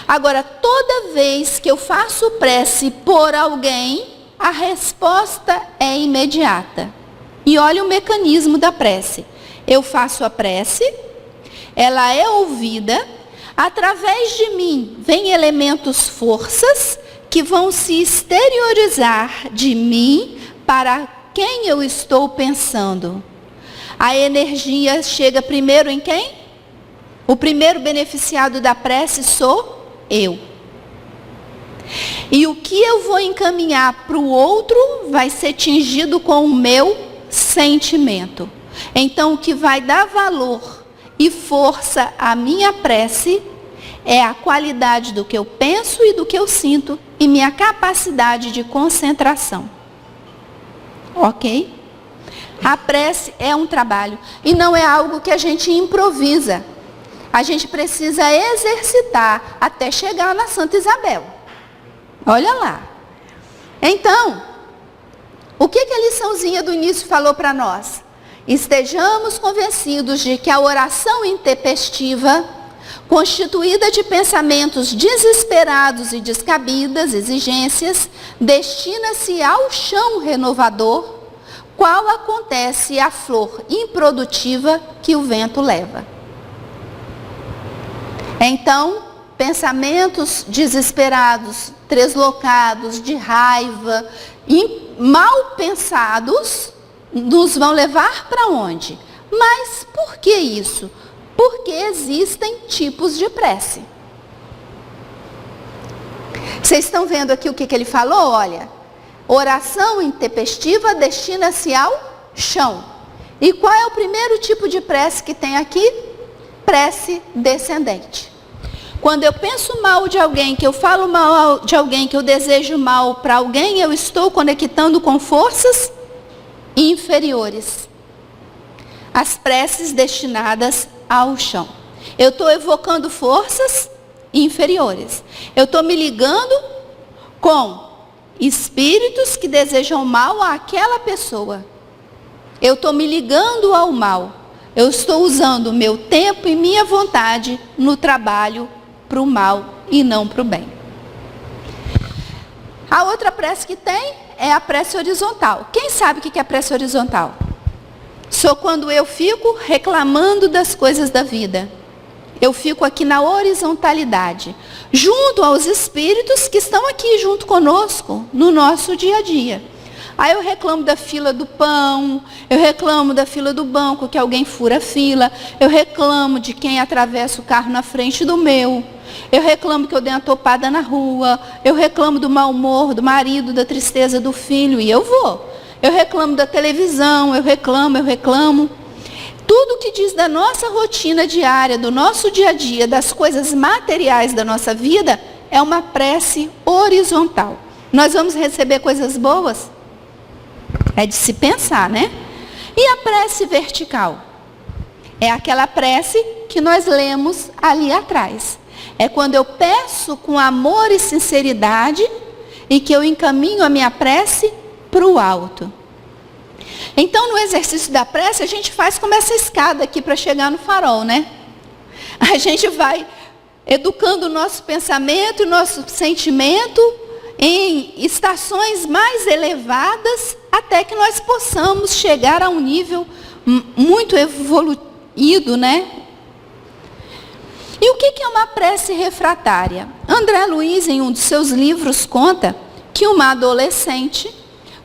Agora, toda vez que eu faço prece por alguém, a resposta é imediata. E olha o mecanismo da prece. Eu faço a prece, ela é ouvida, através de mim vem elementos, forças, que vão se exteriorizar de mim para quem eu estou pensando. A energia chega primeiro em quem? O primeiro beneficiado da prece sou eu. E o que eu vou encaminhar para o outro vai ser tingido com o meu sentimento. Então, o que vai dar valor e força à minha prece é a qualidade do que eu penso e do que eu sinto e minha capacidade de concentração. Ok? A prece é um trabalho e não é algo que a gente improvisa. A gente precisa exercitar até chegar na Santa Isabel. Olha lá. Então, o que a liçãozinha do início falou para nós? Estejamos convencidos de que a oração intempestiva, constituída de pensamentos desesperados e descabidas exigências, destina-se ao chão renovador, qual acontece a flor improdutiva que o vento leva. Então, pensamentos desesperados, treslocados, de raiva, mal pensados, nos vão levar para onde? Mas por que isso? Porque existem tipos de prece. Vocês estão vendo aqui o que ele falou? Olha, oração intempestiva destina-se ao chão. E qual é o primeiro tipo de prece que tem aqui? Prece descendente. Quando eu penso mal de alguém, que eu falo mal de alguém, que eu desejo mal para alguém, eu estou conectando com forças inferiores. As preces destinadas ao chão. Eu estou evocando forças inferiores. Eu estou me ligando com espíritos que desejam mal àquela pessoa. Eu estou me ligando ao mal. Eu estou usando o meu tempo e minha vontade no trabalho para o mal e não para o bem. A outra prece que tem é a prece horizontal. Quem sabe o que é prece horizontal? Só quando eu fico reclamando das coisas da vida. Eu fico aqui na horizontalidade, junto aos espíritos que estão aqui junto conosco, no nosso dia a dia. Aí eu reclamo da fila do pão, eu reclamo da fila do banco, que alguém fura a fila, eu reclamo de quem atravessa o carro na frente do meu, eu reclamo que eu dei uma topada na rua, eu reclamo do mau humor do marido, da tristeza do filho, e eu vou. Eu reclamo da televisão, eu reclamo. Tudo que diz da nossa rotina diária, do nosso dia a dia, das coisas materiais da nossa vida, é uma prece horizontal. Nós vamos receber coisas boas? É de se pensar, né? E a prece vertical? É aquela prece que nós lemos ali atrás. É quando eu peço com amor e sinceridade e que eu encaminho a minha prece para o alto. Então, no exercício da prece, a gente faz como essa escada aqui para chegar no farol, né? A gente vai educando o nosso pensamento, o nosso sentimento em estações mais elevadas, até que nós possamos chegar a um nível muito evoluído, né? E o que é uma prece refratária? André Luiz, em um dos seus livros, conta que uma adolescente,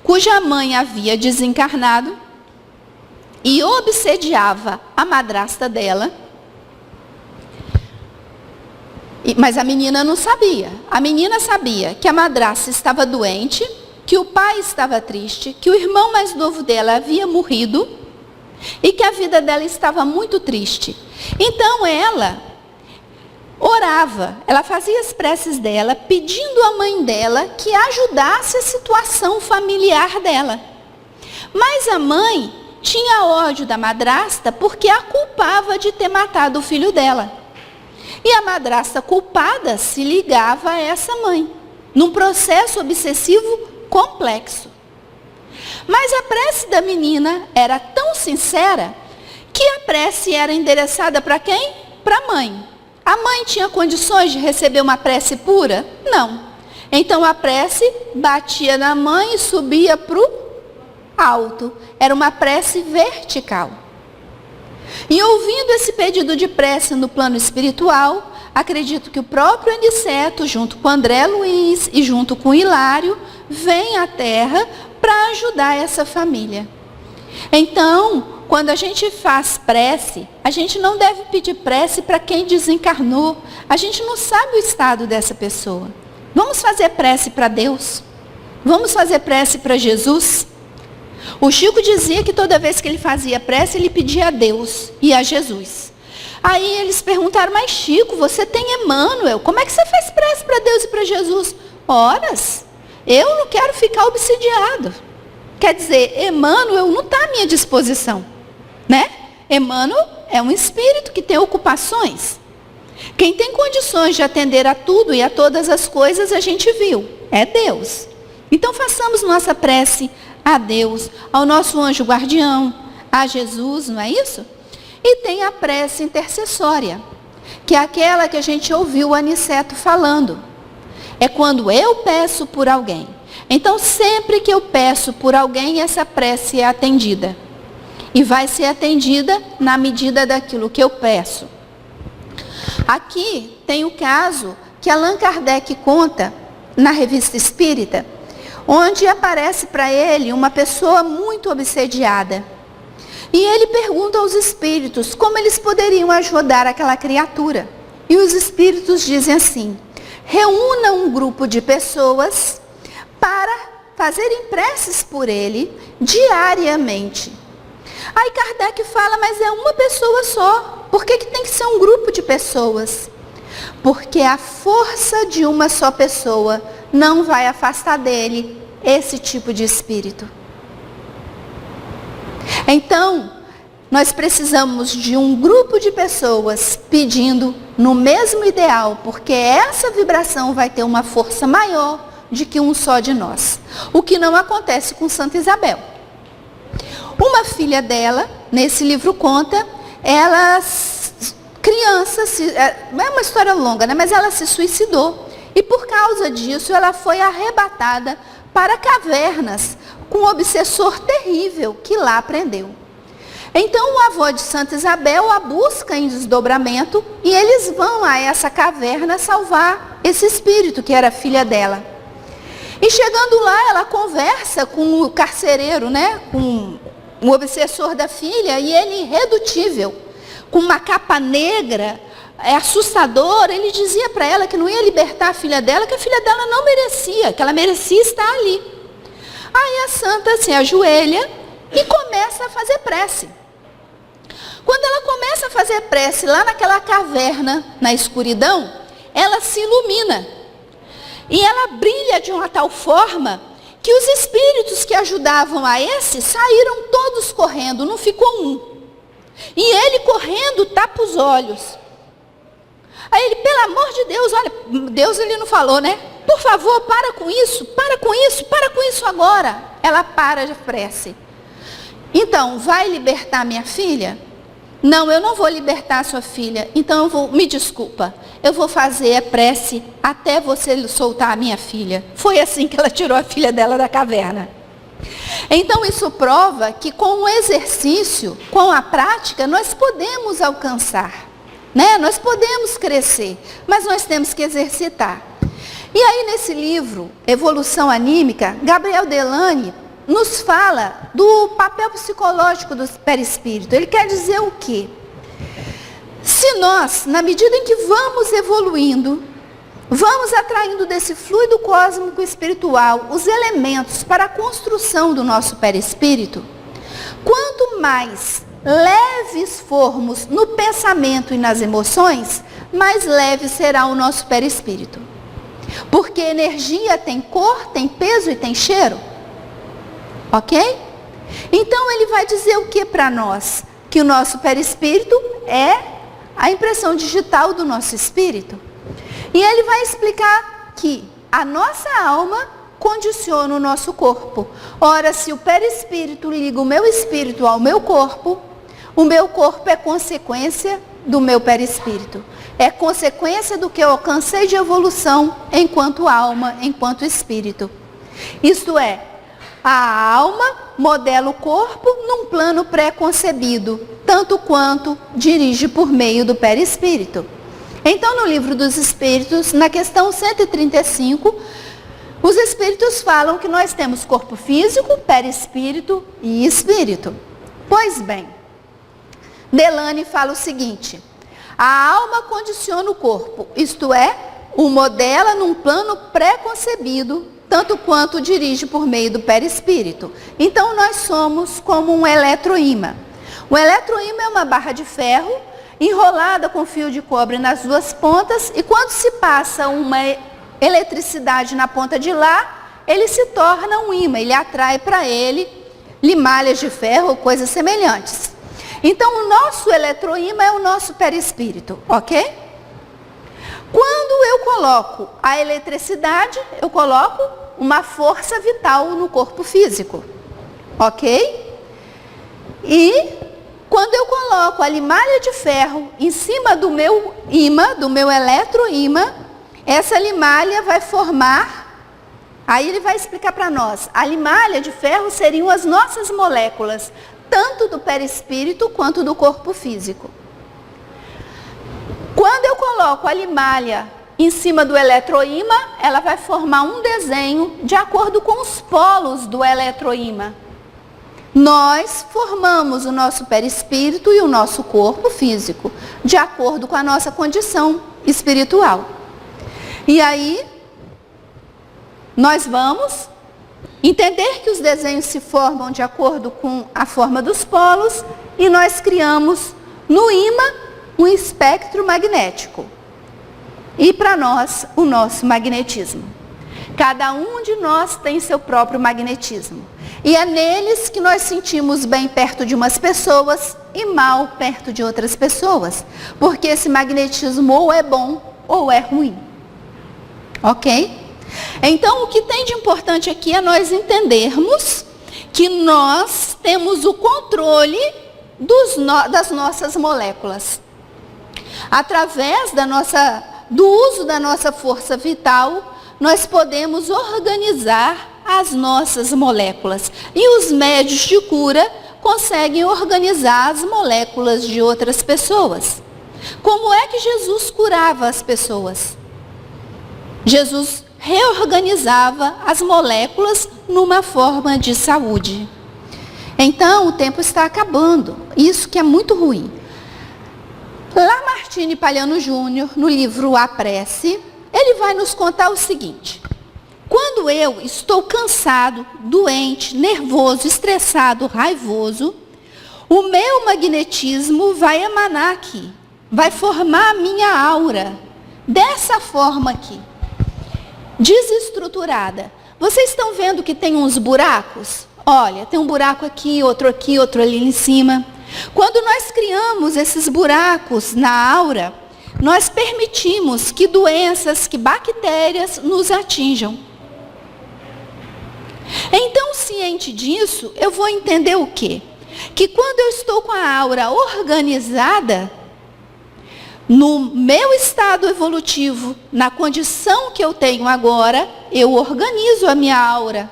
cuja mãe havia desencarnado e obsediava a madrasta dela, mas a menina não sabia. A menina sabia que a madrasta estava doente, que o pai estava triste, que o irmão mais novo dela havia morrido e que a vida dela estava muito triste. Então ela orava, ela fazia as preces dela, pedindo à mãe dela que ajudasse a situação familiar dela. Mas a mãe tinha ódio da madrasta porque a culpava de ter matado o filho dela. E a madrasta culpada se ligava a essa mãe, num processo obsessivo complexo. Mas a prece da menina era tão sincera que a prece era endereçada para quem? para a mãe. A mãe tinha condições de receber uma prece pura? Não. Então a prece batia na mãe e subia para o alto. Era uma prece vertical. E ouvindo esse pedido de prece no plano espiritual, acredito que o próprio Aniceto, junto com André Luiz e junto com Hilário, vem à Terra para ajudar essa família. Então, quando a gente faz prece, a gente não deve pedir prece para quem desencarnou. A gente não sabe o estado dessa pessoa. Vamos fazer prece para Deus? Vamos fazer prece para Jesus? O Chico dizia que toda vez que ele fazia prece, ele pedia a Deus e a Jesus. Aí eles perguntaram, mas Chico, você tem Emmanuel, como é que você faz prece para Deus e para Jesus? Horas, eu não quero ficar obsidiado. Quer dizer, Emmanuel não está à minha disposição, né? Emmanuel é um espírito que tem ocupações. Quem tem condições de atender a tudo e a todas as coisas, a gente viu, é Deus. Então façamos nossa prece a Deus, ao nosso anjo guardião, a Jesus, não é isso? E tem a prece intercessória, que é aquela que a gente ouviu o Aniceto falando. É quando eu peço por alguém. Então, sempre que eu peço por alguém, essa prece é atendida. E vai ser atendida na medida daquilo que eu peço. Aqui tem o caso que Allan Kardec conta na Revista Espírita, onde aparece para ele uma pessoa muito obsediada. E ele pergunta aos espíritos como eles poderiam ajudar aquela criatura. E os espíritos dizem assim, reúna um grupo de pessoas para fazerem preces por ele diariamente. Aí Kardec fala, mas é uma pessoa só. Por que tem que ser um grupo de pessoas? Porque a força de uma só pessoa não vai afastar dele esse tipo de espírito. Então, nós precisamos de um grupo de pessoas pedindo no mesmo ideal, porque essa vibração vai ter uma força maior de que um só de nós. O que não acontece com Santa Isabel. Uma filha dela, nesse livro conta, ela, criança, é uma história longa, né? Mas ela se suicidou. E por causa disso, ela foi arrebatada para cavernas, com um obsessor terrível que lá prendeu. Então o avô de Santa Isabel a busca em desdobramento e eles vão a essa caverna salvar esse espírito que era filha dela. E chegando lá, ela conversa com o carcereiro, né? Com o obsessor da filha, e ele irredutível, com uma capa negra, assustador, ele dizia para ela que não ia libertar a filha dela, que a filha dela não merecia, que ela merecia estar ali. Aí a santa se ajoelha e começa a fazer prece. Quando ela começa a fazer prece lá naquela caverna, na escuridão, ela se ilumina. E ela brilha de uma tal forma que os espíritos que ajudavam a esse saíram todos correndo, não ficou um. E ele correndo tapa os olhos. Aí ele, pelo amor de Deus, olha, Deus ele não falou, né? Por favor, para com isso, para com isso, para com isso agora. Ela para de prece. Então, vai libertar minha filha? Não, eu não vou libertar a sua filha. Então, me desculpa, eu vou fazer a prece até você soltar a minha filha. Foi assim que ela tirou a filha dela da caverna. Então, isso prova que com o exercício, com a prática, nós podemos alcançar. Né? Nós podemos crescer, mas nós temos que exercitar. E aí, nesse livro, Evolução Anímica, Gabriel Delany nos fala do papel psicológico do perispírito. Ele quer dizer o quê? Se nós, na medida em que vamos evoluindo, vamos atraindo desse fluido cósmico espiritual os elementos para a construção do nosso perispírito, quanto mais leves formos no pensamento e nas emoções, mais leve será o nosso perispírito. Porque energia tem cor, tem peso e tem cheiro. Ok? Então ele vai dizer o que para nós? Que o nosso perispírito é a impressão digital do nosso espírito. E ele vai explicar que a nossa alma condiciona o nosso corpo. Ora, se o perispírito liga o meu espírito ao meu corpo, o meu corpo é consequência do meu perispírito. É consequência do que eu alcancei de evolução enquanto alma, enquanto espírito. Isto é, a alma modela o corpo num plano pré-concebido, tanto quanto dirige por meio do perispírito. Então, no Livro dos Espíritos, na questão 135, os espíritos falam que nós temos corpo físico, perispírito e espírito. Pois bem, Delane fala o seguinte: a alma condiciona o corpo, isto é, o modela num plano pré-concebido, tanto quanto dirige por meio do perispírito. Então, nós somos como um eletroímã. O eletroímã é uma barra de ferro enrolada com fio de cobre nas duas pontas, e quando se passa uma eletricidade na ponta de lá, ele se torna um ímã, ele atrai para ele limalhas de ferro ou coisas semelhantes. Então, o nosso eletroímã é o nosso perispírito, ok? Quando eu coloco a eletricidade, eu coloco uma força vital no corpo físico, ok? E quando eu coloco a limalha de ferro em cima do meu ímã, do meu eletroímã, essa limalha vai formar, aí ele vai explicar para nós, a limalha de ferro seriam as nossas moléculas, tanto do perispírito quanto do corpo físico. Quando eu coloco a limalha em cima do eletroímã, ela vai formar um desenho de acordo com os polos do eletroímã. Nós formamos o nosso perispírito e o nosso corpo físico, de acordo com a nossa condição espiritual. E aí, nós vamos entender que os desenhos se formam de acordo com a forma dos polos, e nós criamos no ímã um espectro magnético. E para nós, o nosso magnetismo. Cada um de nós tem seu próprio magnetismo. E é neles que nós sentimos bem perto de umas pessoas e mal perto de outras pessoas. Porque esse magnetismo ou é bom ou é ruim. Ok? Então, o que tem de importante aqui é nós entendermos que nós temos o controle das nossas moléculas. Através do uso da nossa força vital, nós podemos organizar as nossas moléculas. E os médios de cura conseguem organizar as moléculas de outras pessoas. Como é que Jesus curava as pessoas? Jesus reorganizava as moléculas numa forma de saúde. Então, o tempo está acabando. Isso que é muito ruim. Lamartine Palhano Júnior, no livro A Prece, ele vai nos contar o seguinte: quando eu estou cansado, doente, nervoso, estressado, raivoso, o meu magnetismo vai emanar aqui, vai formar a minha aura, dessa forma aqui, desestruturada. Vocês estão vendo que tem uns buracos? Olha, tem um buraco aqui, outro ali em cima. Quando nós criamos esses buracos na aura, nós permitimos que doenças, que bactérias nos atinjam. Então, ciente disso, eu vou entender o quê? Que quando eu estou com a aura organizada, no meu estado evolutivo, na condição que eu tenho agora, eu organizo a minha aura.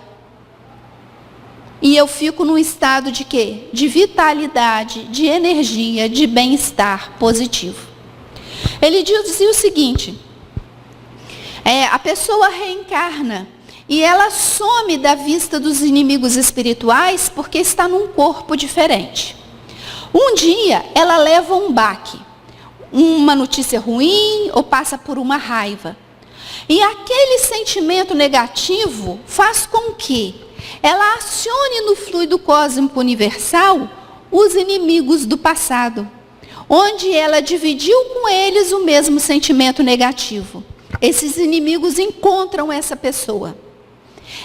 E eu fico num estado de quê? De vitalidade, de energia, de bem-estar positivo. Ele dizia o seguinte: a pessoa reencarna e ela some da vista dos inimigos espirituais porque está num corpo diferente. Um dia ela leva um baque, uma notícia ruim ou passa por uma raiva. E aquele sentimento negativo faz com que ela acione no fluido cósmico universal os inimigos do passado, onde ela dividiu com eles o mesmo sentimento negativo. Esses inimigos encontram essa pessoa.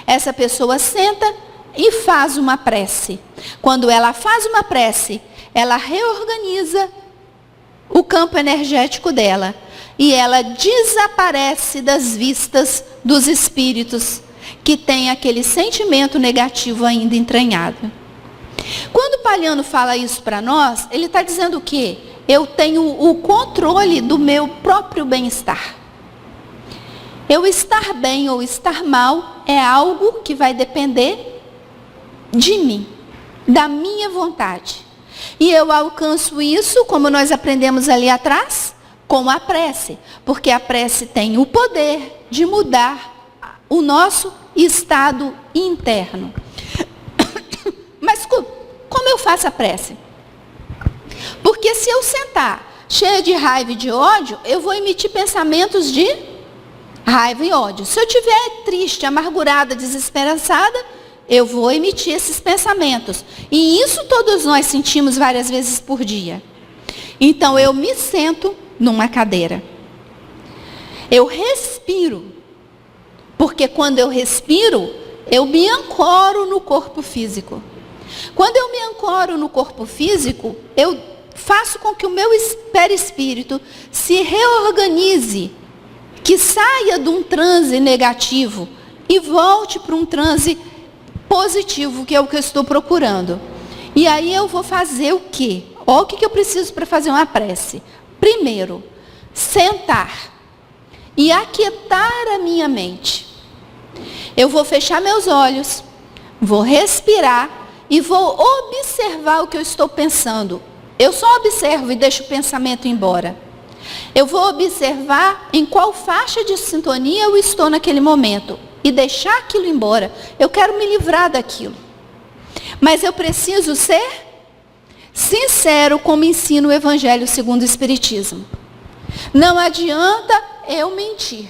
Essa pessoa senta e faz uma prece. Quando ela faz uma prece, ela reorganiza o campo energético dela e ela desaparece das vistas dos espíritos que têm aquele sentimento negativo ainda entranhado. Quando Palhano fala isso para nós, ele está dizendo o quê? eu tenho o controle do meu próprio bem-estar. Eu estar bem ou estar mal é algo que vai depender de mim, da minha vontade. E eu alcanço isso, como nós aprendemos ali atrás, com a prece. Porque a prece tem o poder de mudar o nosso estado interno. Mas como eu faço a prece? Porque se eu sentar cheia de raiva e de ódio, eu vou emitir pensamentos de raiva e ódio. Se eu estiver triste, amargurada, desesperançada, eu vou emitir esses pensamentos. E isso todos nós sentimos várias vezes por dia. Então eu me sento numa cadeira. Eu respiro. Porque quando eu respiro, eu me ancoro no corpo físico. Quando eu me ancoro no corpo físico, eu faço com que o meu perispírito se reorganize, que saia de um transe negativo e volte para um transe positivo, que é o que eu estou procurando. E aí eu vou fazer o quê? Olha o que eu preciso para fazer uma prece. Primeiro, sentar e aquietar a minha mente. Eu vou fechar meus olhos, vou respirar e vou observar o que eu estou pensando. Eu só observo e deixo o pensamento embora. Eu vou observar em qual faixa de sintonia eu estou naquele momento e deixar aquilo embora. Eu quero me livrar daquilo. Mas eu preciso ser sincero como ensina o Evangelho segundo o Espiritismo. Não adianta eu mentir,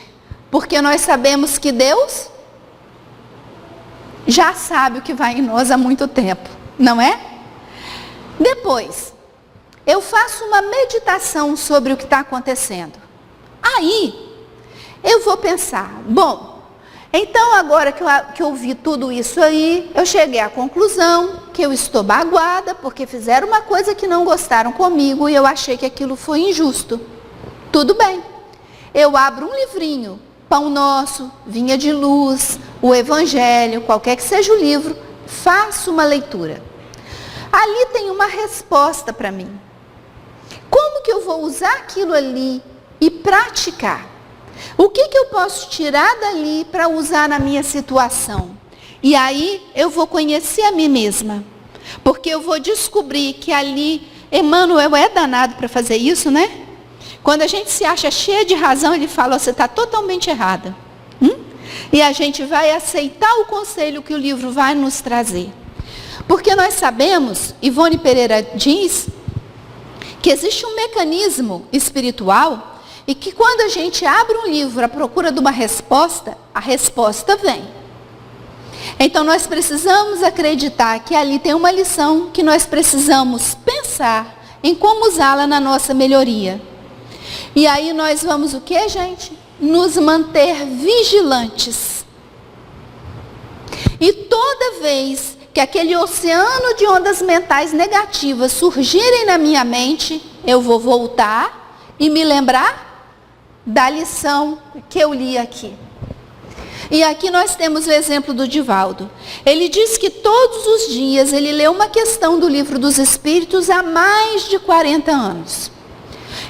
porque nós sabemos que Deus já sabe o que vai em nós há muito tempo, não é? Depois, eu faço uma meditação sobre o que está acontecendo. Aí, eu vou pensar, bom, então agora que eu vi tudo isso aí, eu cheguei à conclusão que eu estou magoada porque fizeram uma coisa que não gostaram comigo e eu achei que aquilo foi injusto. Tudo bem. Eu abro um livrinho, Pão Nosso, Vinha de Luz, o Evangelho, qualquer que seja o livro, faço uma leitura. Ali tem uma resposta para mim. Como que eu vou usar aquilo ali e praticar? O que eu posso tirar dali para usar na minha situação? E aí eu vou conhecer a mim mesma. Porque eu vou descobrir que ali, Emmanuel é danado para fazer isso, né? Quando a gente se acha cheia de razão, ele fala, você está totalmente errada. E a gente vai aceitar o conselho que o livro vai nos trazer. Porque nós sabemos, Ivone Pereira diz, que existe um mecanismo espiritual e que quando a gente abre um livro à procura de uma resposta, a resposta vem. Então nós precisamos acreditar que ali tem uma lição que nós precisamos pensar em como usá-la na nossa melhoria. E aí nós vamos o que, gente? Nos manter vigilantes. E toda vez que aquele oceano de ondas mentais negativas surgirem na minha mente, eu vou voltar e me lembrar da lição que eu li aqui. E aqui nós temos o exemplo do Divaldo. Ele diz que todos os dias ele lê uma questão do Livro dos Espíritos há mais de 40 anos.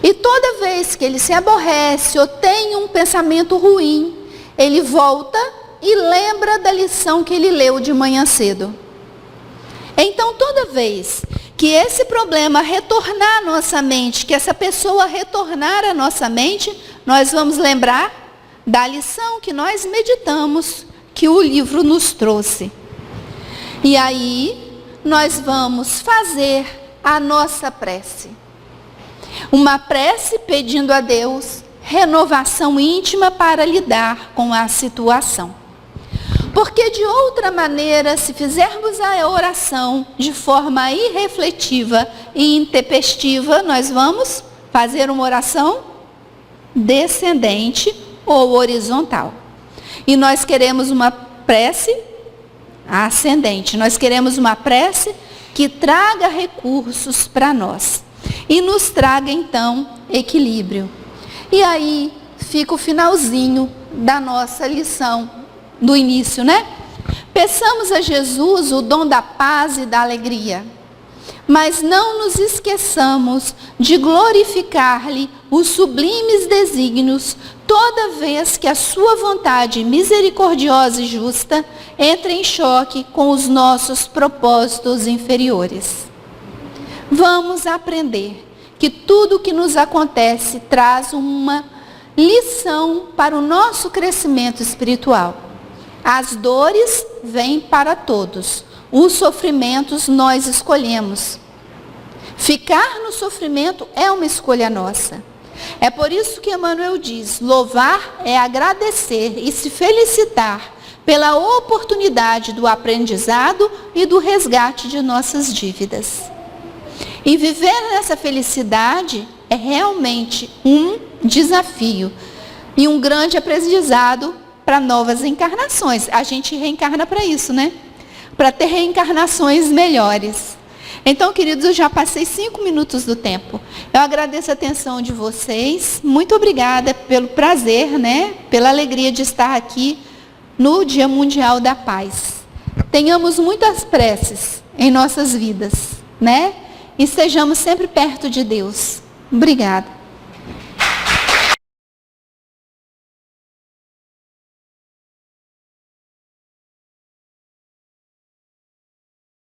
E toda vez que ele se aborrece ou tem um pensamento ruim, ele volta e lembra da lição que ele leu de manhã cedo. Então, toda vez que esse problema retornar à nossa mente, que essa pessoa retornar à nossa mente, nós vamos lembrar da lição que nós meditamos, que o livro nos trouxe. E aí, nós vamos fazer a nossa prece. Uma prece pedindo a Deus renovação íntima para lidar com a situação. Porque de outra maneira, se fizermos a oração de forma irrefletiva e intempestiva, nós vamos fazer uma oração descendente ou horizontal. E nós queremos uma prece ascendente. Nós queremos uma prece que traga recursos para nós. E nos traga, então, equilíbrio. E aí fica o finalzinho da nossa lição do início, né? Peçamos a Jesus o dom da paz e da alegria. Mas não nos esqueçamos de glorificar-lhe os sublimes desígnios toda vez que a sua vontade misericordiosa e justa entra em choque com os nossos propósitos inferiores. Vamos aprender que tudo o que nos acontece traz uma lição para o nosso crescimento espiritual. As dores vêm para todos. Os sofrimentos nós escolhemos. Ficar no sofrimento é uma escolha nossa. É por isso que Emmanuel diz, louvar é agradecer e se felicitar pela oportunidade do aprendizado e do resgate de nossas dívidas. E viver nessa felicidade é realmente um desafio e um grande aprendizado para novas encarnações. A gente reencarna para isso, né? Para ter reencarnações melhores. Então, queridos, eu já passei 5 minutos do tempo. Eu agradeço a atenção de vocês. Muito obrigada pelo prazer, né? Pela alegria de estar aqui no Dia Mundial da Paz. Tenhamos muitas preces em nossas vidas, né? E estejamos sempre perto de Deus. Obrigada.